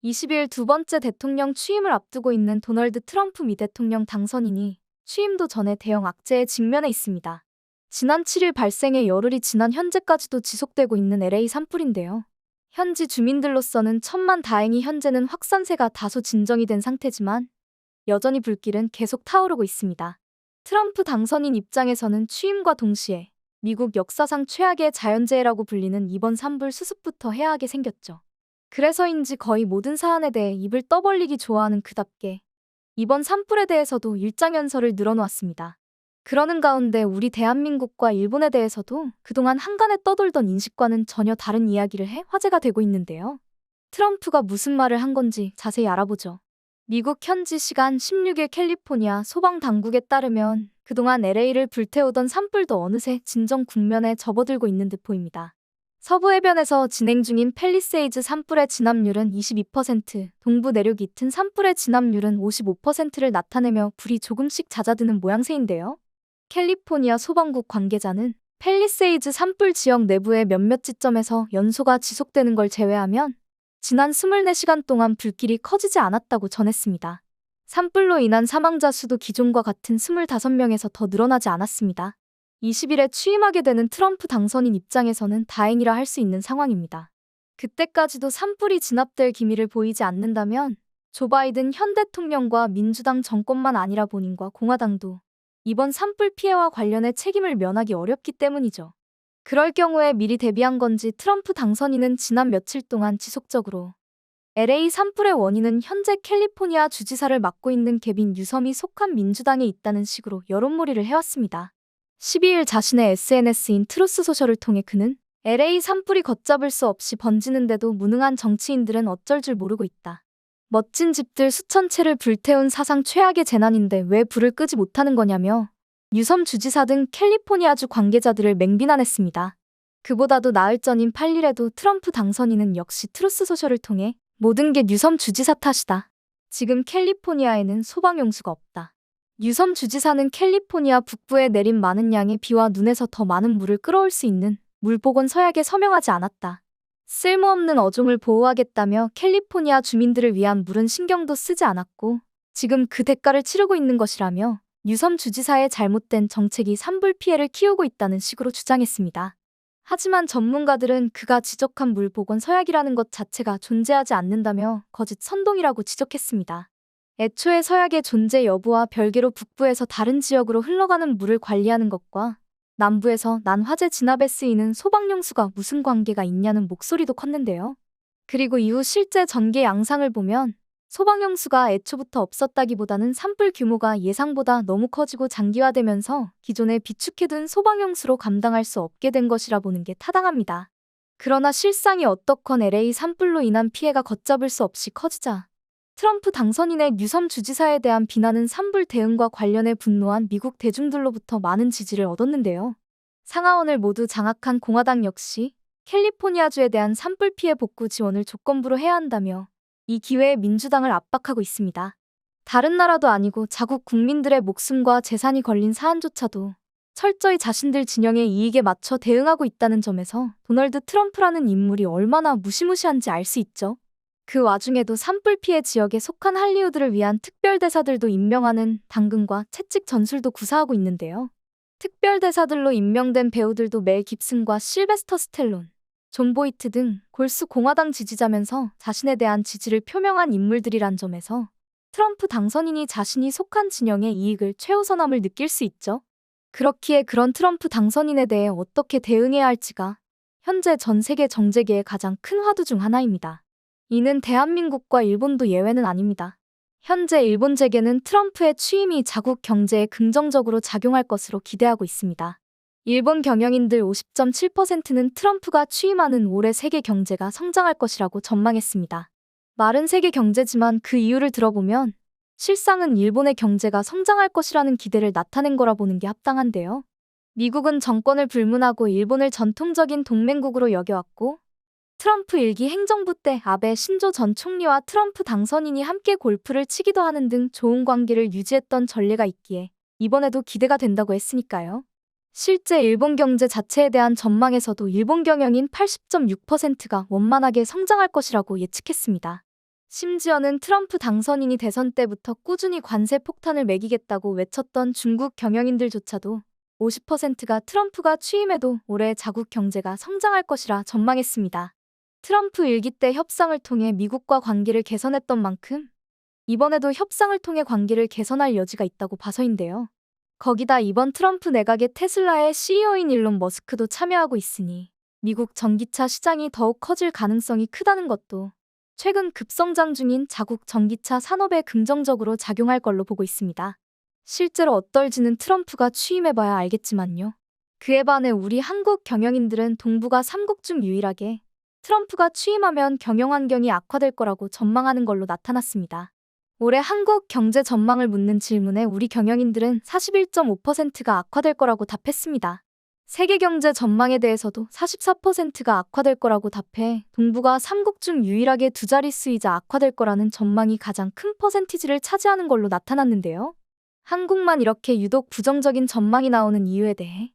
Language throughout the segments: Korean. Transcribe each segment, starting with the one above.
20일 두 번째 대통령 취임을 앞두고 있는 도널드 트럼프 미 대통령 당선인이 취임도 전에 대형 악재에 직면해 있습니다. 지난 7일 발생해 열흘이 지난 현재까지도 지속되고 있는 LA 산불인데요. 현지 주민들로서는 천만 다행히 현재는 확산세가 다소 진정이 된 상태지만 여전히 불길은 계속 타오르고 있습니다. 트럼프 당선인 입장에서는 취임과 동시에 미국 역사상 최악의 자연재해라고 불리는 이번 산불 수습부터 해야 하게 생겼죠. 그래서인지 거의 모든 사안에 대해 입을 떠벌리기 좋아하는 그답게 이번 산불에 대해서도 일장연설을 늘어놓았습니다. 그러는 가운데 우리 대한민국과 일본에 대해서도 그동안 한간에 떠돌던 인식과는 전혀 다른 이야기를 해 화제가 되고 있는데요. 트럼프가 무슨 말을 한 건지 자세히 알아보죠. 미국 현지 시간 16일 캘리포니아 소방당국에 따르면 그동안 LA를 불태우던 산불도 어느새 진정 국면에 접어들고 있는 듯 보입니다. 서부 해변에서 진행 중인 팰리세이즈 산불의 진압률은 22%, 동부 내륙 이튼 산불의 진압률은 55%를 나타내며 불이 조금씩 잦아드는 모양새인데요. 캘리포니아 소방국 관계자는 팰리세이즈 산불 지역 내부의 몇몇 지점에서 연소가 지속되는 걸 제외하면 지난 24시간 동안 불길이 커지지 않았다고 전했습니다. 산불로 인한 사망자 수도 기존과 같은 25명에서 더 늘어나지 않았습니다. 20일에 취임하게 되는 트럼프 당선인 입장에서는 다행이라 할 수 있는 상황입니다. 그때까지도 산불이 진압될 기미를 보이지 않는다면 조 바이든 현 대통령과 민주당 정권만 아니라 본인과 공화당도 이번 산불 피해와 관련해 책임을 면하기 어렵기 때문이죠. 그럴 경우에 미리 대비한 건지 트럼프 당선인은 지난 며칠 동안 지속적으로 LA 산불의 원인은 현재 캘리포니아 주지사를 맡고 있는 개빈 뉴섬이 속한 민주당에 있다는 식으로 여론몰이를 해왔습니다. 12일 자신의 SNS인 트루스 소셜을 통해 그는 LA 산불이 걷잡을 수 없이 번지는데도 무능한 정치인들은 어쩔 줄 모르고 있다. 멋진 집들 수천 채를 불태운 사상 최악의 재난인데 왜 불을 끄지 못하는 거냐며 뉴섬 주지사 등 캘리포니아주 관계자들을 맹비난했습니다. 그보다도 나을 전인 8일에도 트럼프 당선인은 역시 트루스 소셜을 통해 모든 게 뉴섬 주지사 탓이다. 지금 캘리포니아에는 소방용수가 없다. 뉴섬 주지사는 캘리포니아 북부에 내린 많은 양의 비와 눈에서 더 많은 물을 끌어올 수 있는 물복원 서약에 서명하지 않았다. 쓸모없는 어종을 보호하겠다며 캘리포니아 주민들을 위한 물은 신경도 쓰지 않았고 지금 그 대가를 치르고 있는 것이라며 뉴섬 주지사의 잘못된 정책이 산불 피해를 키우고 있다는 식으로 주장했습니다. 하지만 전문가들은 그가 지적한 물복원 서약이라는 것 자체가 존재하지 않는다며 거짓 선동이라고 지적했습니다. 애초에 서약의 존재 여부와 별개로 북부에서 다른 지역으로 흘러가는 물을 관리하는 것과 남부에서 난 화재 진압에 쓰이는 소방용수가 무슨 관계가 있냐는 목소리도 컸는데요. 그리고 이후 실제 전개 양상을 보면 소방용수가 애초부터 없었다기보다는 산불 규모가 예상보다 너무 커지고 장기화되면서 기존에 비축해둔 소방용수로 감당할 수 없게 된 것이라 보는 게 타당합니다. 그러나 실상이 어떻건 LA 산불로 인한 피해가 걷잡을 수 없이 커지자 트럼프 당선인의 뉴섬 주지사에 대한 비난은 산불 대응과 관련해 분노한 미국 대중들로부터 많은 지지를 얻었는데요. 상하원을 모두 장악한 공화당 역시 캘리포니아주에 대한 산불 피해 복구 지원을 조건부로 해야 한다며 이 기회에 민주당을 압박하고 있습니다. 다른 나라도 아니고 자국 국민들의 목숨과 재산이 걸린 사안조차도 철저히 자신들 진영의 이익에 맞춰 대응하고 있다는 점에서 도널드 트럼프라는 인물이 얼마나 무시무시한지 알 수 있죠. 그 와중에도 산불 피해 지역에 속한 할리우드를 위한 특별대사들도 임명하는 당근과 채찍 전술도 구사하고 있는데요. 특별대사들로 임명된 배우들도 멜 깁슨과 실베스터 스텔론, 존 보이트 등 골수 공화당 지지자면서 자신에 대한 지지를 표명한 인물들이란 점에서 트럼프 당선인이 자신이 속한 진영의 이익을 최우선함을 느낄 수 있죠. 그렇기에 그런 트럼프 당선인에 대해 어떻게 대응해야 할지가 현재 전 세계 정재계의 가장 큰 화두 중 하나입니다. 이는 대한민국과 일본도 예외는 아닙니다. 현재 일본 재계는 트럼프의 취임이 자국 경제에 긍정적으로 작용할 것으로 기대하고 있습니다. 일본 경영인들 50.7%는 트럼프가 취임하는 올해 세계 경제가 성장할 것이라고 전망했습니다. 말은 세계 경제지만 그 이유를 들어보면 실상은 일본의 경제가 성장할 것이라는 기대를 나타낸 거라 보는 게 합당한데요. 미국은 정권을 불문하고 일본을 전통적인 동맹국으로 여겨왔고 트럼프 1기 행정부 때 아베 신조 전 총리와 트럼프 당선인이 함께 골프를 치기도 하는 등 좋은 관계를 유지했던 전례가 있기에 이번에도 기대가 된다고 했으니까요. 실제 일본 경제 자체에 대한 전망에서도 일본 경영인 80.6%가 원만하게 성장할 것이라고 예측했습니다. 심지어는 트럼프 당선인이 대선 때부터 꾸준히 관세 폭탄을 매기겠다고 외쳤던 중국 경영인들조차도 50%가 트럼프가 취임해도 올해 자국 경제가 성장할 것이라 전망했습니다. 트럼프 일기 때 협상을 통해 미국과 관계를 개선했던 만큼 이번에도 협상을 통해 관계를 개선할 여지가 있다고 봐서인데요. 거기다 이번 트럼프 내각의 테슬라의 CEO인 일론 머스크도 참여하고 있으니 미국 전기차 시장이 더욱 커질 가능성이 크다는 것도 최근 급성장 중인 자국 전기차 산업에 긍정적으로 작용할 걸로 보고 있습니다. 실제로 어떨지는 트럼프가 취임해봐야 알겠지만요. 그에 반해 우리 한국 경영인들은 동북아 3국 중 유일하게 트럼프가 취임하면 경영 환경이 악화될 거라고 전망하는 걸로 나타났습니다. 올해 한국 경제 전망을 묻는 질문에 우리 경영인들은 41.5%가 악화될 거라고 답했습니다. 세계 경제 전망에 대해서도 44%가 악화될 거라고 답해 동북아 3국 중 유일하게 두 자릿수이자 악화될 거라는 전망이 가장 큰 퍼센티지를 차지하는 걸로 나타났는데요. 한국만 이렇게 유독 부정적인 전망이 나오는 이유에 대해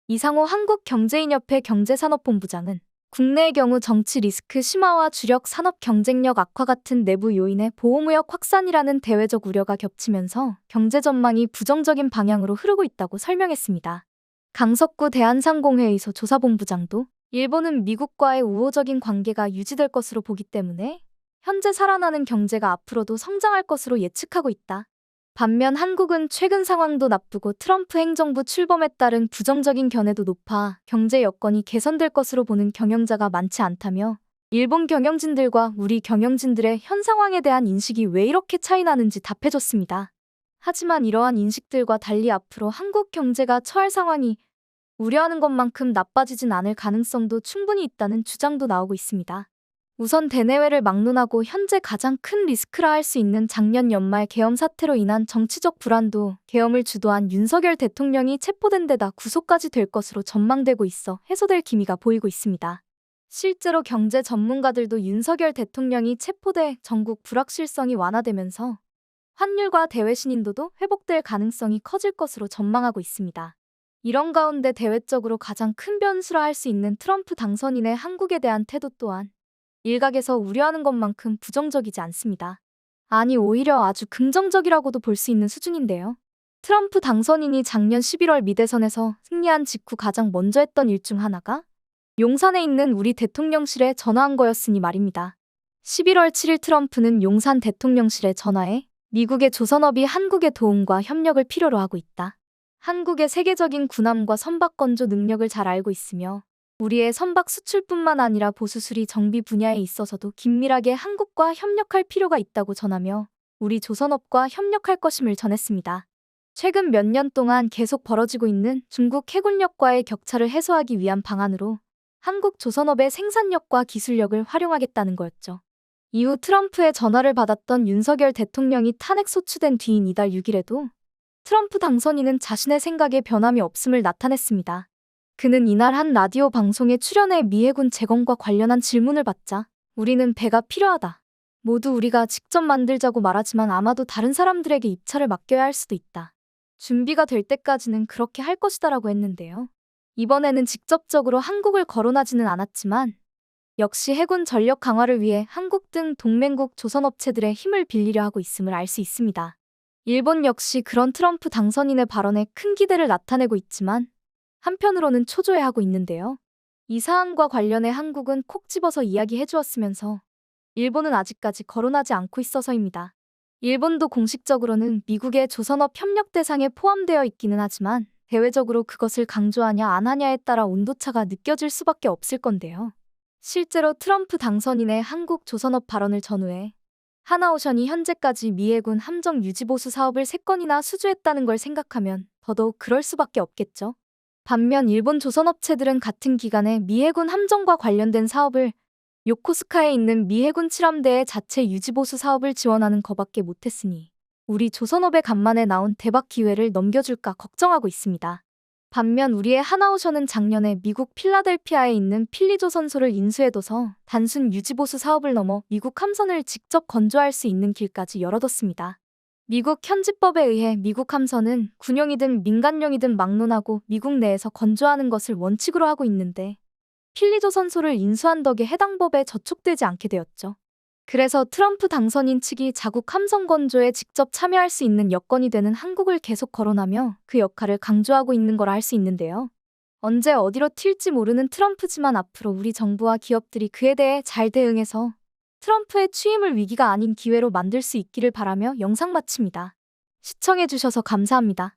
이상호 한국경제인협회 경제산업본부장은 국내의 경우 정치 리스크 심화와 주력 산업 경쟁력 악화 같은 내부 요인의 보호무역 확산이라는 대외적 우려가 겹치면서 경제 전망이 부정적인 방향으로 흐르고 있다고 설명했습니다. 강석구 대한상공회의소 조사본부장도 일본은 미국과의 우호적인 관계가 유지될 것으로 보기 때문에 현재 살아나는 경제가 앞으로도 성장할 것으로 예측하고 있다. 반면 한국은 최근 상황도 나쁘고 트럼프 행정부 출범에 따른 부정적인 견해도 높아 경제 여건이 개선될 것으로 보는 경영자가 많지 않다며 일본 경영진들과 우리 경영진들의 현 상황에 대한 인식이 왜 이렇게 차이 나는지 답해줬습니다. 하지만 이러한 인식들과 달리 앞으로 한국 경제가 처할 상황이 우려하는 것만큼 나빠지진 않을 가능성도 충분히 있다는 주장도 나오고 있습니다. 우선 대내외를 막론하고 현재 가장 큰 리스크라 할 수 있는 작년 연말 계엄 사태로 인한 정치적 불안도 계엄을 주도한 윤석열 대통령이 체포된 데다 구속까지 될 것으로 전망되고 있어 해소될 기미가 보이고 있습니다. 실제로 경제 전문가들도 윤석열 대통령이 체포돼 전국 불확실성이 완화되면서 환율과 대외 신인도도 회복될 가능성이 커질 것으로 전망하고 있습니다. 이런 가운데 대외적으로 가장 큰 변수라 할 수 있는 트럼프 당선인의 한국에 대한 태도 또한 일각에서 우려하는 것만큼 부정적이지 않습니다. 아니 오히려 아주 긍정적이라고도 볼 수 있는 수준인데요. 트럼프 당선인이 작년 11월 미대선에서 승리한 직후 가장 먼저 했던 일 중 하나가 용산에 있는 우리 대통령실에 전화한 거였으니 말입니다. 11월 7일 트럼프는 용산 대통령실에 전화해 미국의 조선업이 한국의 도움과 협력을 필요로 하고 있다. 한국의 세계적인 군함과 선박 건조 능력을 잘 알고 있으며 우리의 선박 수출뿐만 아니라 보수수리 정비 분야에 있어서도 긴밀하게 한국과 협력할 필요가 있다고 전하며 우리 조선업과 협력할 것임을 전했습니다. 최근 몇 년 동안 계속 벌어지고 있는 중국 해군력과의 격차를 해소하기 위한 방안으로 한국 조선업의 생산력과 기술력을 활용하겠다는 거였죠. 이후 트럼프의 전화를 받았던 윤석열 대통령이 탄핵 소추된 뒤인 이달 6일에도 트럼프 당선인은 자신의 생각에 변함이 없음을 나타냈습니다. 그는 이날 한 라디오 방송에 출연해 미 해군 재건과 관련한 질문을 받자 우리는 배가 필요하다. 모두 우리가 직접 만들자고 말하지만 아마도 다른 사람들에게 입찰을 맡겨야 할 수도 있다. 준비가 될 때까지는 그렇게 할 것이다라고 했는데요. 이번에는 직접적으로 한국을 거론하지는 않았지만 역시 해군 전력 강화를 위해 한국 등 동맹국 조선업체들의 힘을 빌리려 하고 있음을 알 수 있습니다. 일본 역시 그런 트럼프 당선인의 발언에 큰 기대를 나타내고 있지만 한편으로는 초조해하고 있는데요. 이 사안과 관련해 한국은 콕 집어서 이야기해 주었으면서 일본은 아직까지 거론하지 않고 있어서입니다. 일본도 공식적으로는 미국의 조선업 협력 대상에 포함되어 있기는 하지만 대외적으로 그것을 강조하냐 안 하냐에 따라 온도차가 느껴질 수밖에 없을 건데요. 실제로 트럼프 당선인의 한국 조선업 발언을 전후해 하나오션이 현재까지 미 해군 함정 유지보수 사업을 3건이나 수주했다는 걸 생각하면 더더욱 그럴 수밖에 없겠죠. 반면 일본 조선업체들은 같은 기간에 미 해군 함정과 관련된 사업을 요코스카에 있는 미 해군 칠함대의 자체 유지보수 사업을 지원하는 것밖에 못했으니 우리 조선업의 간만에 나온 대박 기회를 넘겨줄까 걱정하고 있습니다. 반면 우리의 하나오션은 작년에 미국 필라델피아에 있는 필리조선소를 인수해둬서 단순 유지보수 사업을 넘어 미국 함선을 직접 건조할 수 있는 길까지 열어뒀습니다. 미국 현지법에 의해 미국 함선은 군용이든 민간용이든 막론하고 미국 내에서 건조하는 것을 원칙으로 하고 있는데 필리조선소를 인수한 덕에 해당 법에 저촉되지 않게 되었죠. 그래서 트럼프 당선인 측이 자국 함성 건조에 직접 참여할 수 있는 여건이 되는 한국을 계속 거론하며 그 역할을 강조하고 있는 걸 알 수 있는데요. 언제 어디로 튈지 모르는 트럼프지만 앞으로 우리 정부와 기업들이 그에 대해 잘 대응해서 트럼프의 취임을 위기가 아닌 기회로 만들 수 있기를 바라며 영상 마칩니다. 시청해주셔서 감사합니다.